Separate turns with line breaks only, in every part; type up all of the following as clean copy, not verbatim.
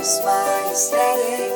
smart aesthetics,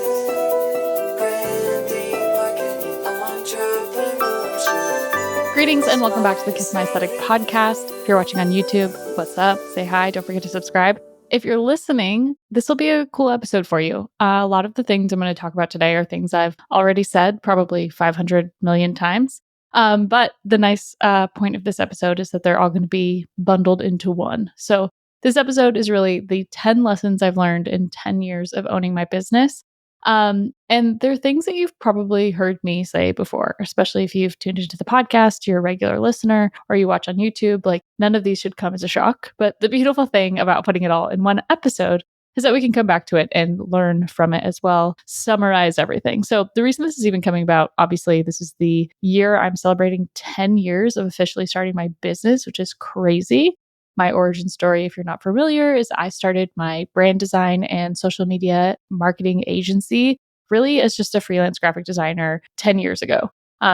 branding, marketing, entrepreneurship.
Greetings and welcome back to the Kiss My Aesthetic podcast. If you're watching on YouTube, what's up? Say hi. Don't forget to subscribe. If you're listening, this will be a cool episode for you. A lot of the things I'm going to talk about today are things I've already said probably 500 million times. But the nice point of this episode is that they're all going to be bundled into one. So this episode is really the 10 lessons I've learned in 10 years of owning my business. And they're things that you've probably heard me say before, especially if you've tuned into the podcast, you're a regular listener, or you watch on YouTube. Like, none of these should come as a shock. But the beautiful thing about putting it all in one episode is that we can come back to it and learn from it as well, summarize everything. So the reason this is even coming about, obviously, this is the year I'm celebrating 10 years of officially starting my business, which is crazy. My origin story, if you're not familiar, is I started my brand design and social media marketing agency really as just a freelance graphic designer 10 years ago.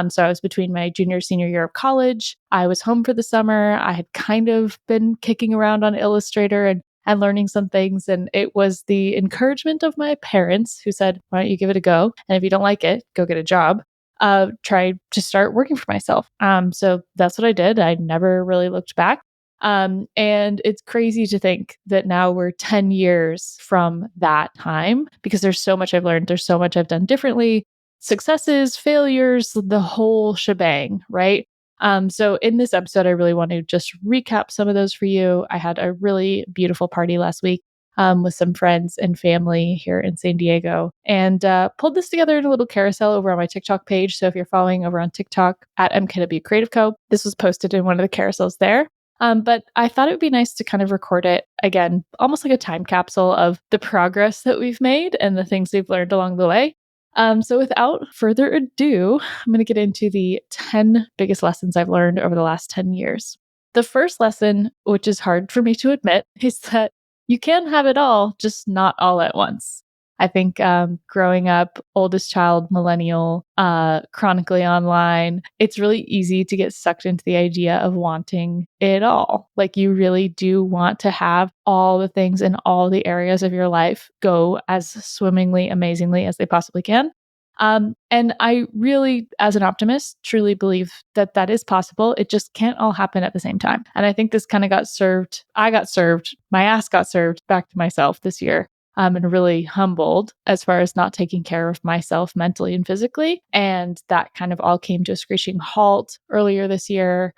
So I was between my junior, senior year of college. I was home for the summer. I had kind of been kicking around on Illustrator and learning some things. And it was the encouragement of my parents who said, why don't you give it a go? And if you don't like it, go get a job. Try to start working for myself. So that's what I did. I never really looked back. And it's crazy to think that now we're 10 years from that time because there's so much I've learned. There's so much I've done differently, successes, failures, the whole shebang, right? So in this episode, I really want to just recap some of those for you. I had a really beautiful party last week with some friends and family here in San Diego and pulled this together in a little carousel over on my TikTok page. So if you're following over on TikTok at MKW Creative Co., this was posted in one of the carousels there. But I thought it would be nice to kind of record it again, almost like a time capsule of the progress that we've made and the things we've learned along the way. So without further ado, I'm going to get into the 10 biggest lessons I've learned over the last 10 years. The first lesson, which is hard for me to admit, is that you can have it all, just not all at once. I think growing up, oldest child, millennial, chronically online, it's really easy to get sucked into the idea of wanting it all. Like, you really do want to have all the things in all the areas of your life go as swimmingly, amazingly as they possibly can. And I really, as an optimist, truly believe that that is possible. It just can't all happen at the same time. And I think this kind of my ass got served back to myself this year. And really humbled as far as not taking care of myself mentally and physically. And that kind of all came to a screeching halt earlier this year,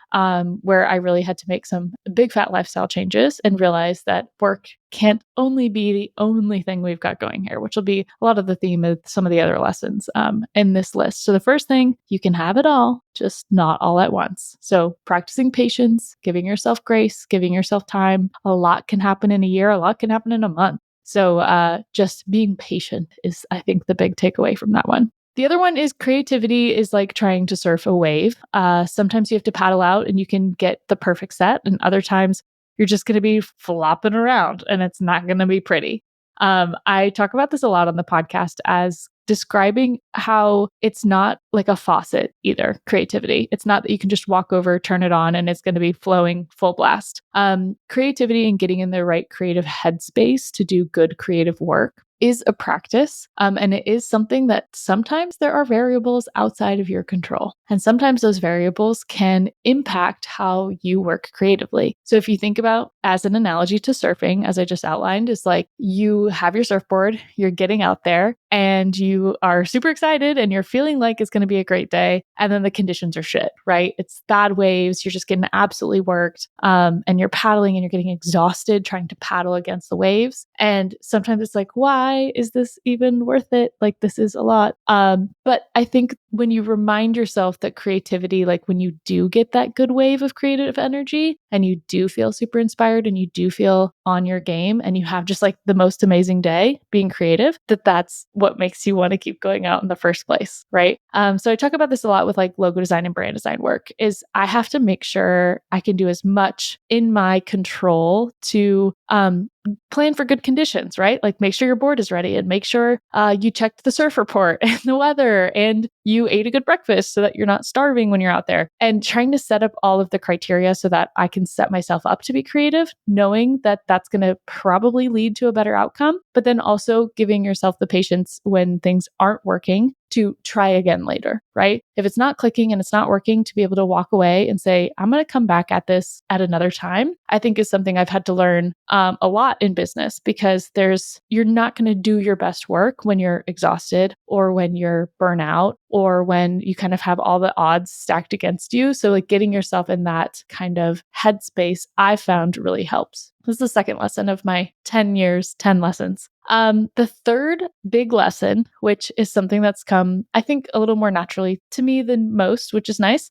where I really had to make some big fat lifestyle changes and realize that work can't only be the only thing we've got going here, which will be a lot of the theme of some of the other lessons in this list. So the first thing, you can have it all, just not all at once. So practicing patience, giving yourself grace, giving yourself time. A lot can happen in a year, a lot can happen in a month. So just being patient is, I think, the big takeaway from that one. The other one is creativity is like trying to surf a wave. Sometimes you have to paddle out and you can get the perfect set, and other times you're just going to be flopping around and it's not going to be pretty. I talk about this a lot on the podcast as describing how it's not like a faucet either, creativity. It's not that you can just walk over, turn it on, and it's going to be flowing full blast. Creativity and getting in the right creative headspace to do good creative work is a practice. And it is something that sometimes there are variables outside of your control. And sometimes those variables can impact how you work creatively. So if you think about, as an analogy to surfing, as I just outlined, is like you have your surfboard, you're getting out there and you are super excited and you're feeling like it's going to be a great day. And then the conditions are shit, right? It's bad waves. You're just getting absolutely worked. And you're paddling and you're getting exhausted trying to paddle against the waves. And sometimes it's like, why is this even worth it? Like, this is a lot. But I think when you remind yourself that creativity, like when you do get that good wave of creative energy and you do feel super inspired and you do feel on your game and you have just like the most amazing day being creative, that's what makes you want to keep going out in the first place, right? So I talk about this a lot with like logo design and brand design work is I have to make sure I can do as much in my control to plan for good conditions, right? Like make sure your board is ready and make sure you checked the surf report and the weather and you ate a good breakfast so that you're not starving when you're out there, and trying to set up all of the criteria so that I can set myself up to be creative, knowing that that's going to probably lead to a better outcome, but then also giving yourself the patience when things aren't working to try again later, right? If it's not clicking and it's not working, to be able to walk away and say, I'm going to come back at this at another time, I think is something I've had to learn a lot in business, because you're not going to do your best work when you're exhausted or when you're burnout or when you kind of have all the odds stacked against you. So like getting yourself in that kind of headspace, I found really helps. This is the second lesson of my 10 years, 10 lessons. The third big lesson, which is something that's come, I think, a little more naturally to me than most, which is nice,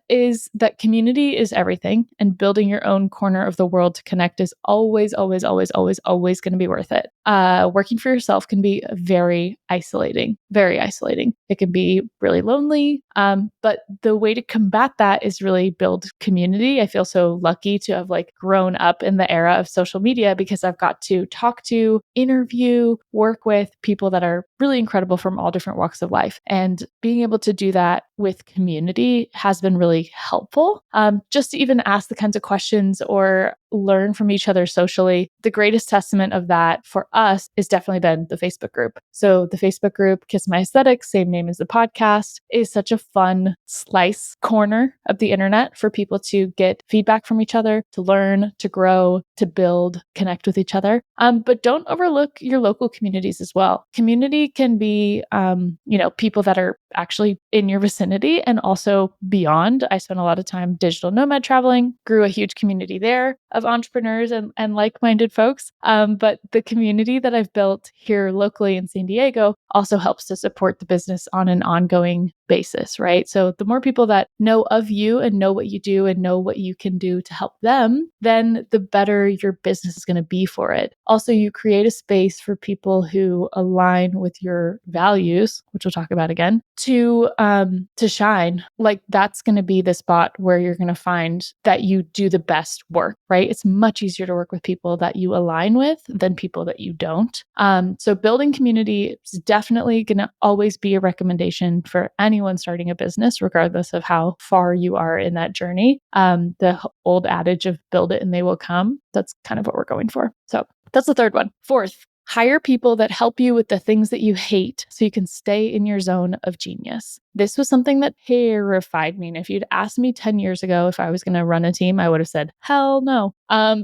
is that community is everything, and building your own corner of the world to connect is always, always, always, always, always going to be worth it. Working for yourself can be very isolating, very isolating. It can be really lonely, but the way to combat that is really build community. I feel so lucky to have like grown up in the era of social media, because I've got to talk to, interview, work with people that are really incredible from all different walks of life. And being able to do that with community has been really helpful. Just to even ask the kinds of questions or learn from each other socially. The greatest testament of that for us is definitely been the Facebook group. So the Facebook group, Kiss My Aesthetics, same name as the podcast, is such a fun slice corner of the internet for people to get feedback from each other, to learn, to grow, to build, connect with each other. But don't overlook your local communities as well. Community can be, people that are actually in your vicinity and also beyond. I spent a lot of time digital nomad traveling, grew a huge community there of entrepreneurs and like-minded folks. But the community that I've built here locally in San Diego also helps to support the business on an ongoing basis, right? So the more people that know of you and know what you do and know what you can do to help them, then the better your business is going to be for it. Also, you create a space for people who align with your values, which we'll talk about again, to shine. Like that's going to be the spot where you're going to find that you do the best work, right? It's much easier to work with people that you align with than people that you don't. So building community is definitely going to always be a recommendation for anyone starting a business, regardless of how far you are in that journey. The old adage of build it and they will come, that's kind of what we're going for. So that's the third one. Fourth, hire people that help you with the things that you hate so you can stay in your zone of genius. This was something that terrified me. And if you'd asked me 10 years ago if I was going to run a team, I would have said, hell no.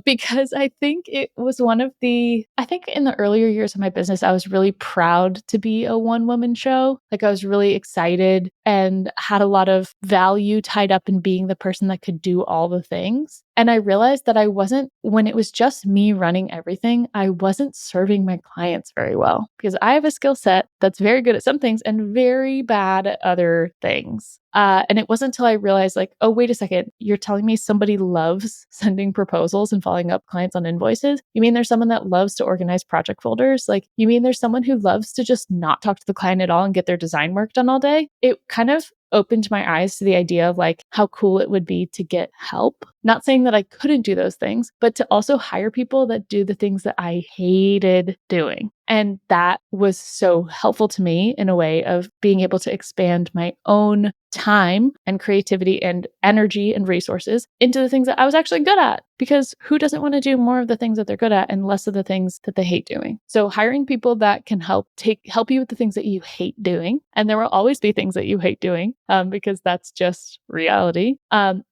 Because I think it was I think in the earlier years of my business, I was really proud to be a one-woman show. Like I was really excited and had a lot of value tied up in being the person that could do all the things. And I realized that when it was just me running everything, I wasn't serving my clients very well, because I have a skill set that's very good at some things and very bad at other things. And it wasn't until I realized like, oh, wait a second, you're telling me somebody loves sending proposals and following up clients on invoices? You mean there's someone that loves to organize project folders? Like, you mean there's someone who loves to just not talk to the client at all and get their design work done all day? It kind of opened my eyes to the idea of like how cool it would be to get help. Not saying that I couldn't do those things, but to also hire people that do the things that I hated doing. And that was so helpful to me in a way of being able to expand my own time and creativity and energy and resources into the things that I was actually good at. Because who doesn't want to do more of the things that they're good at and less of the things that they hate doing? So hiring people that can help you with the things that you hate doing, and there will always be things that you hate doing, because that's just reality,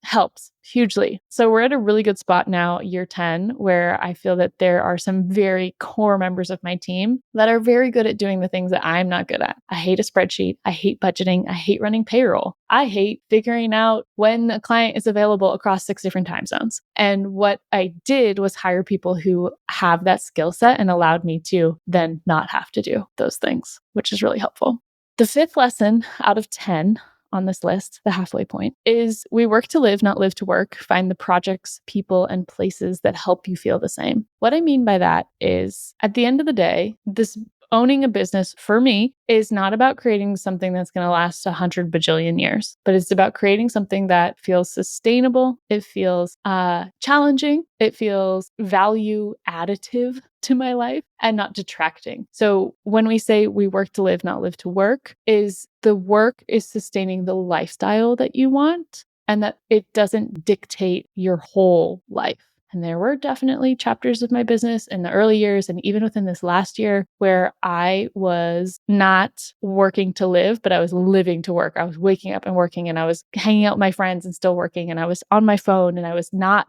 helps hugely. So we're at a really good spot now, year 10, where I feel that there are some very core members of my team that are very good at doing the things that I'm not good at. I hate a spreadsheet. I hate budgeting. I hate running payroll. I hate figuring out when a client is available across 6 different time zones. And what I did was hire people who have that skill set and allowed me to then not have to do those things, which is really helpful. The fifth lesson out of 10 on this list, the halfway point, is we work to live, not live to work. Find the projects, people, and places that help you feel the same. What I mean by that is, at the end of the day, this owning a business for me is not about creating something that's going to last 100 bajillion years, but it's about creating something that feels sustainable. It feels challenging. It feels value additive to my life and not detracting. So when we say we work to live, not live to work, is the work is sustaining the lifestyle that you want and that it doesn't dictate your whole life. And there were definitely chapters of my business in the early years and even within this last year where I was not working to live, but I was living to work. I was waking up and working, and I was hanging out with my friends and still working, and I was on my phone, and I was not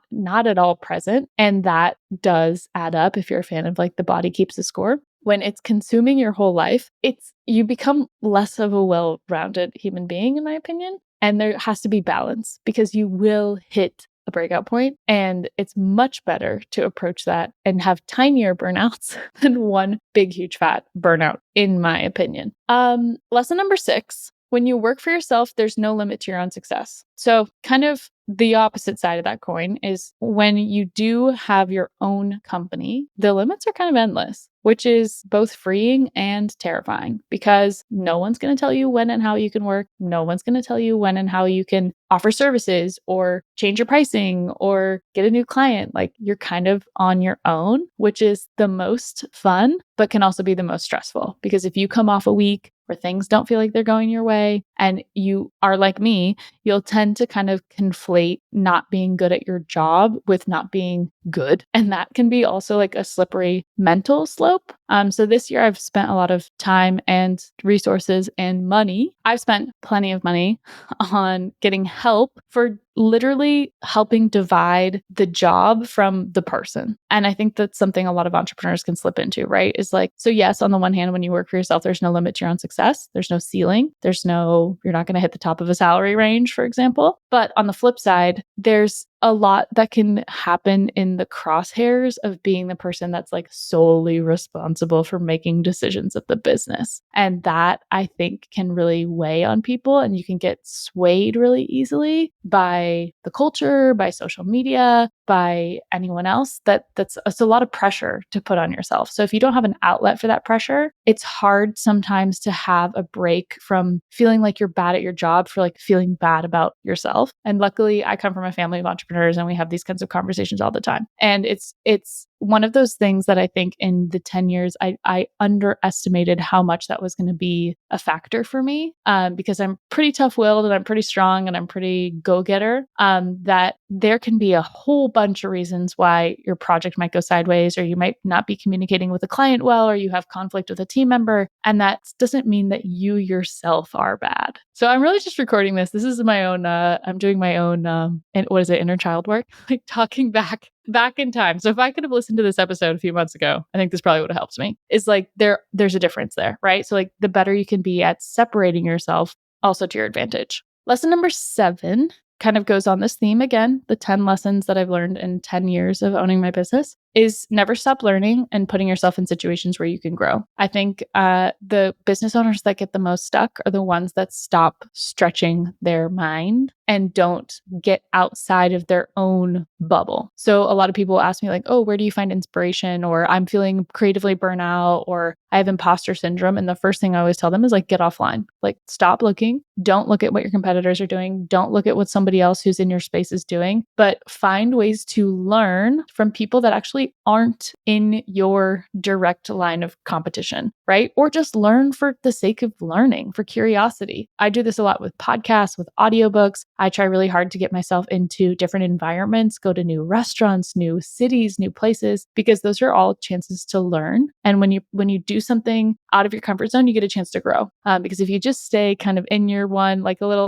at all present. And that does add up if you're a fan of like the body keeps the score. When it's consuming your whole life, you become less of a well-rounded human being, in my opinion. And there has to be balance because you will hit a breakout point, and it's much better to approach that and have tinier burnouts than one big, huge fat burnout, in my opinion. Lesson number 6. When you work for yourself, there's no limit to your own success. So kind of the opposite side of that coin is when you do have your own company, the limits are kind of endless, which is both freeing and terrifying because no one's going to tell you when and how you can work. No one's going to tell you when and how you can offer services or change your pricing or get a new client. Like you're kind of on your own, which is the most fun, but can also be the most stressful because if you come off a week where things don't feel like they're going your way and you are like me, you'll tend to kind of conflate not being good at your job with not being good. And that can be also like a slippery mental slope. So this year I've spent a lot of time and resources and money. I've spent plenty of money on getting help for literally helping divide the job from the person. And I think that's something a lot of entrepreneurs can slip into, right? Is like, so yes, on the one hand, when you work for yourself, there's no limit to your own success. There's no ceiling. You're not going to hit the top of a salary range, for example. But on the flip side, there's a lot that can happen in the crosshairs of being the person that's like solely responsible for making decisions of the business. And that I think can really weigh on people, and you can get swayed really easily by the culture, by social media, by anyone else. It's a lot of pressure to put on yourself. So if you don't have an outlet for that pressure, it's hard sometimes to have a break from feeling like you're bad at your job for like feeling bad about yourself. And luckily I come from a family of entrepreneurs and we have these kinds of conversations all the time. And it's one of those things that I think in the 10 years, I underestimated how much that was going to be a factor for me because I'm pretty tough-willed and I'm pretty strong and I'm pretty go-getter, that there can be a whole bunch of reasons why your project might go sideways, or you might not be communicating with a client well, or you have conflict with a team member. And that doesn't mean that you yourself are bad. So I'm really just recording this. This is my own, I'm doing my own, and what is it, inner child work? Like talking back in time. So if I could have listened to this episode a few months ago, I think this probably would have helped me. It's like there's a difference there, right? So like the better you can be at separating yourself also to your advantage. Lesson number 7 kind of goes on this theme again, the 10 lessons that I've learned in 10 years of owning my business is never stop learning and putting yourself in situations where you can grow. I think the business owners that get the most stuck are the ones that stop stretching their mind and don't get outside of their own bubble. So a lot of people ask me like, oh, where do you find inspiration? Or I'm feeling creatively burnout, or I have imposter syndrome. And the first thing I always tell them is like, get offline, like stop looking. Don't look at what your competitors are doing. Don't look at what somebody else who's in your space is doing, but find ways to learn from people that actually aren't in your direct line of competition, right? Or just learn for the sake of learning, for curiosity. I do this a lot with podcasts, with audiobooks. I try really hard to get myself into different environments, go to new restaurants, new cities, new places, because those are all chances to learn. And when you do something out of your comfort zone, you get a chance to grow. Because if you just stay kind of in your one,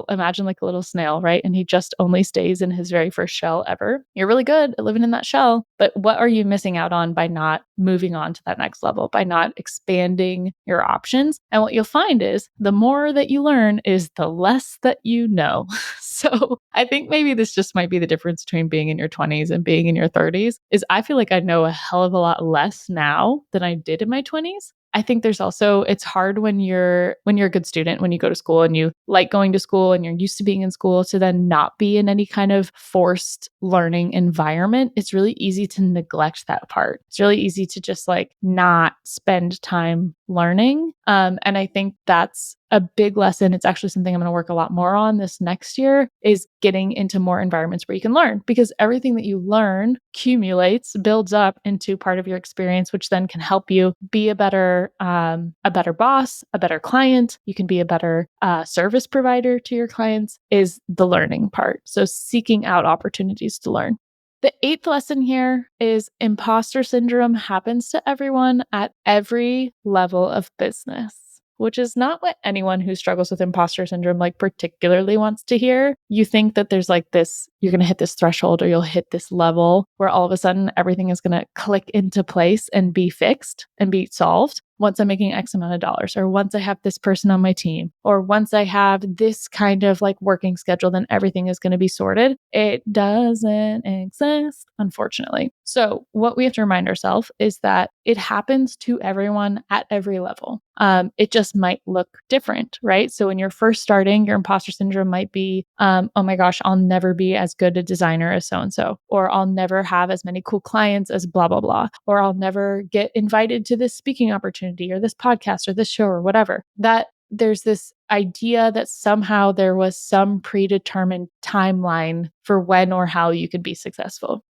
imagine like a little snail, right? And he just only stays in his very first shell ever. You're really good at living in that shell, but what are you missing out on by not moving on to that next level, by not expanding your options? And what you'll find is the more that you learn is the less that you know. So I think maybe this just might be the difference between being in your 20s and being in your 30s is I feel like I know a hell of a lot less now than I did in my 20s. I think there's also, it's hard when you're a good student, when you go to school and you like going to school and you're used to being in school, to then not be in any kind of forced learning environment. It's really easy to neglect that part. It's really easy to just like not spend time learning. And I think that's a big lesson. It's actually something I'm going to work a lot more on this next year, is getting into more environments where you can learn, because everything that you learn accumulates, builds up into part of your experience, which then can help you be a better boss, a better client. You can be a better service provider to your clients, is the learning part. So seeking out opportunities to learn. The 8th lesson here is imposter syndrome happens to everyone at every level of business, which is not what anyone who struggles with imposter syndrome particularly wants to hear. You think that there's this, you're going to hit this threshold or you'll hit this level where all of a sudden everything is going to click into place and be fixed and be solved once I'm making X amount of dollars, or once I have this person on my team, or once I have this kind of working schedule, then everything is going to be sorted. It doesn't exist, unfortunately. So what we have to remind ourselves is that it happens to everyone at every level. It just might look different, right? So when you're first starting, your imposter syndrome might be, oh my gosh, I'll never be as good a designer as so-and-so, or I'll never have as many cool clients as blah, blah, blah, or I'll never get invited to this speaking opportunity or this podcast or this show or whatever. That there's this idea that somehow there was some predetermined timeline for when or how you could be successful.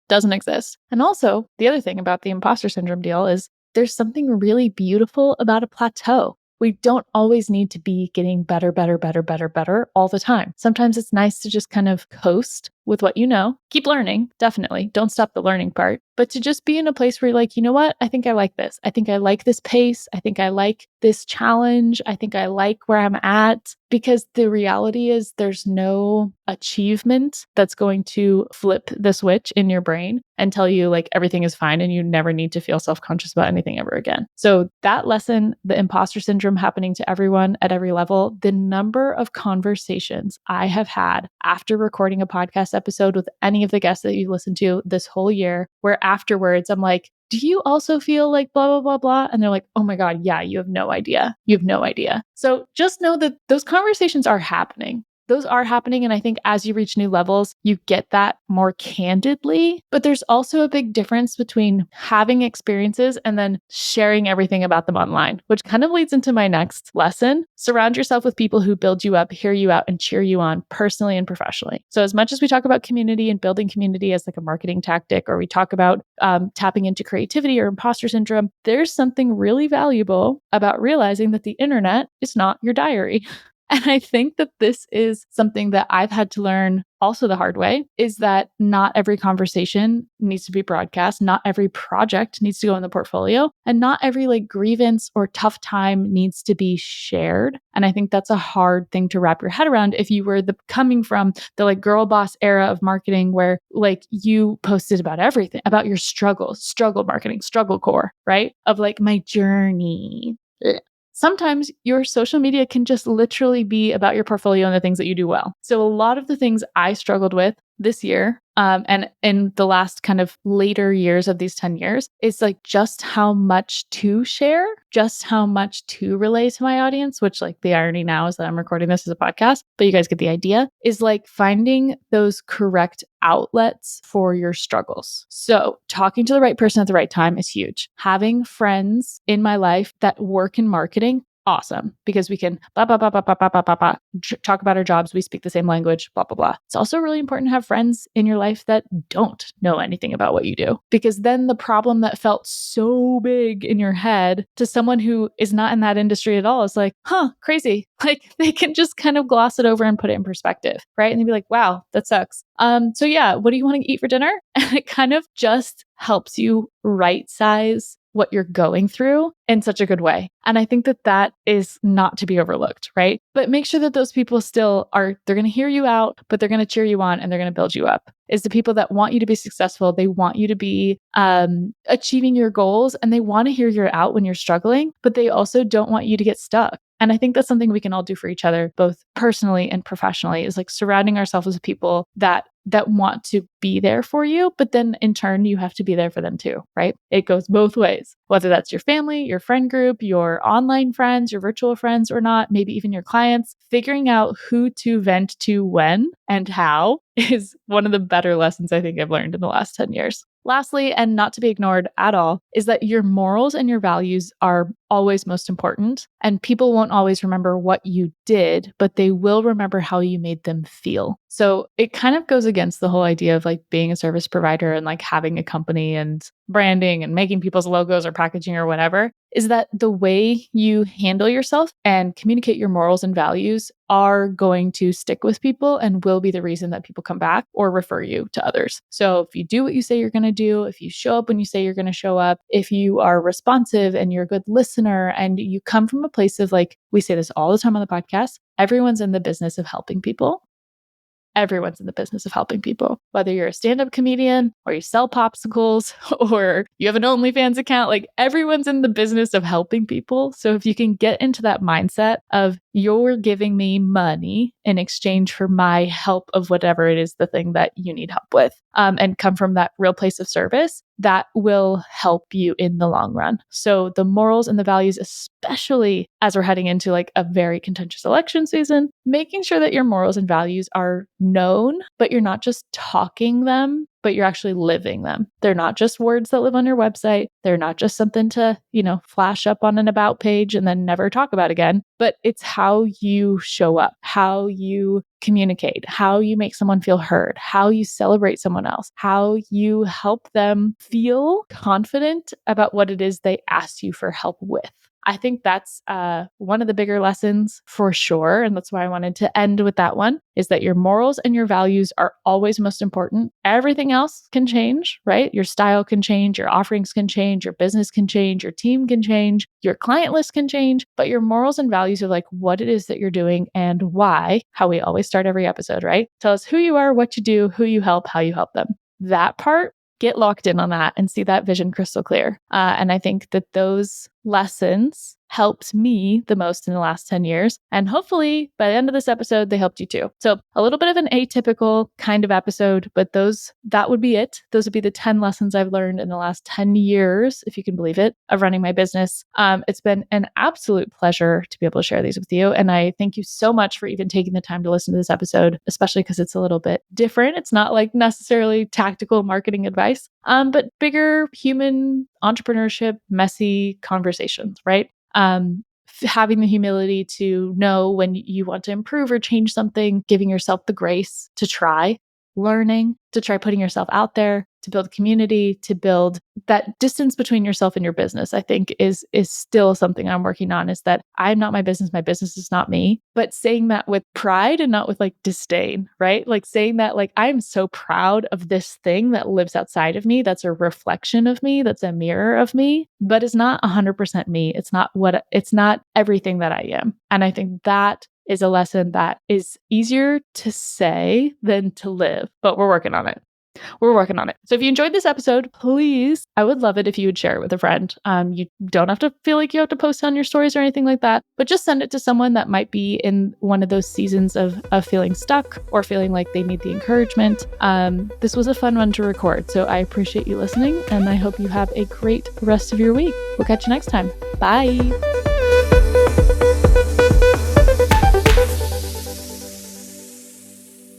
Doesn't exist. And also, the other thing about the imposter syndrome deal is there's something really beautiful about a plateau. We don't always need to be getting better all the time. Sometimes it's nice to just kind of coast with what you know. Keep learning, definitely. Don't stop the learning part. But to just be in a place where you're like, you know what? I think I like this. I think I like this pace. I think I like this challenge. I think I like where I'm at. Because the reality is there's no achievement that's going to flip the switch in your brain and tell you everything is fine and you never need to feel self-conscious about anything ever again. So that lesson, the imposter syndrome happening to everyone at every level, the number of conversations I have had after recording a podcast episode with any of the guests that you listened to this whole year, where afterwards I'm like, do you also feel like blah, blah, blah, blah? And they're like, oh my God, yeah, you have no idea. You have no idea. So just know that those conversations are happening. Those are happening. And I think as you reach new levels, you get that more candidly. But there's also a big difference between having experiences and then sharing everything about them online, which kind of leads into my next lesson. Surround yourself with people who build you up, hear you out, and cheer you on personally and professionally. So as much as we talk about community and building community as a marketing tactic, or we talk about tapping into creativity or imposter syndrome, there's something really valuable about realizing that the internet is not your diary. And I think that this is something that I've had to learn also the hard way, is that not every conversation needs to be broadcast. Not every project needs to go in the portfolio, and not every grievance or tough time needs to be shared. And I think that's a hard thing to wrap your head around if you were coming from the girl boss era of marketing, where you posted about everything, about your struggles, struggle marketing, struggle core, right? Of my journey. Sometimes your social media can just literally be about your portfolio and the things that you do well. So a lot of the things I struggled with this year, and in the last kind of later years of these 10 years, is just how much to share, just how much to relay to my audience, which the irony now is that I'm recording this as a podcast, but you guys get the idea, is finding those correct outlets for your struggles. So talking to the right person at the right time is huge. Having friends in my life that work in marketing, awesome, because we can blah, blah, blah, blah, blah, blah, blah, blah, blah, talk about our jobs. We speak the same language, blah, blah, blah. It's also really important to have friends in your life that don't know anything about what you do, because then the problem that felt so big in your head to someone who is not in that industry at all is crazy. They can just kind of gloss it over and put it in perspective, right? And they'd be like, wow, that sucks. So yeah, what do you want to eat for dinner? And it kind of just helps you right size what you're going through in such a good way. And I think that that is not to be overlooked, right? But make sure that those people still are, they're going to hear you out, but they're going to cheer you on and they're going to build you up. Is the people that want you to be successful. They want you to be achieving your goals, and they want to hear you out when you're struggling, but they also don't want you to get stuck. And I think that's something we can all do for each other, both personally and professionally, is surrounding ourselves with people that that want to be there for you, but then in turn, you have to be there for them too, right? It goes both ways, whether that's your family, your friend group, your online friends, your virtual friends or not, maybe even your clients. Figuring out who to vent to when and how is one of the better lessons I think I've learned in the last 10 years. Lastly, and not to be ignored at all, is that your morals and your values are always most important. And people won't always remember what you did, but they will remember how you made them feel. So it kind of goes against the whole idea of like being a service provider and like having a company and branding and making people's logos or packaging or whatever, is that the way you handle yourself and communicate your morals and values are going to stick with people and will be the reason that people come back or refer you to others. So if you do what you say you're going to do, if you show up when you say you're going to show up, if you are responsive and you're a good listener and you come from a place of like, we say this all the time on the podcast, everyone's in the business of helping people. Everyone's in the business of helping people, whether you're a stand-up comedian or you sell popsicles or you have an OnlyFans account, like everyone's in the business of helping people. So if you can get into that mindset of you're giving me money in exchange for my help of whatever it is, the thing that you need help with, and come from that real place of service, that will help you in the long run. So the morals and the values, especially as we're heading into like a very contentious election season, making sure that your morals and values are known, but you're not just talking them, but you're actually living them. They're not just words that live on your website. They're not just something to, flash up on an about page and then never talk about again, but it's how you show up, how you communicate, how you make someone feel heard, how you celebrate someone else, how you help them feel confident about what it is they asked you for help with. I think that's one of the bigger lessons for sure. And that's why I wanted to end with that one, is that your morals and your values are always most important. Everything else can change, right? Your style can change, your offerings can change, your business can change, your team can change, your client list can change, but your morals and values are like what it is that you're doing and why, how we always start every episode, right? Tell us who you are, what you do, who you help, how you help them. That part, get locked in on that and see that vision crystal clear. And I think that those lessons helped me the most in the last 10 years. And hopefully by the end of this episode, they helped you too. So a little bit of an atypical kind of episode, but that would be it. Those would be the 10 lessons I've learned in the last 10 years, if you can believe it, of running my business. It's been an absolute pleasure to be able to share these with you. And I thank you so much for even taking the time to listen to this episode, especially because it's a little bit different. It's not like necessarily tactical marketing advice, but bigger human entrepreneurship, messy conversations, right? Having the humility to know when you want to improve or change something, giving yourself the grace to try, learning, to try putting yourself out there, to build community, to build that distance between yourself and your business, I think is still something I'm working on, is that I'm not my business is not me, but saying that with pride and not with like disdain, right? Like saying that like, I'm so proud of this thing that lives outside of me. That's a reflection of me. That's a mirror of me, but it's not 100% me. It's not everything that I am. And I think that is a lesson that is easier to say than to live, but we're working on it. So if you enjoyed this episode, please, I would love it if you would share it with a friend. You don't have to feel like you have to post on your stories or anything like that, but just send it to someone that might be in one of those seasons of feeling stuck or feeling like they need the encouragement. This was a fun one to record, so I appreciate you listening, and I hope you have a great rest of your week. We'll catch you next time. Bye.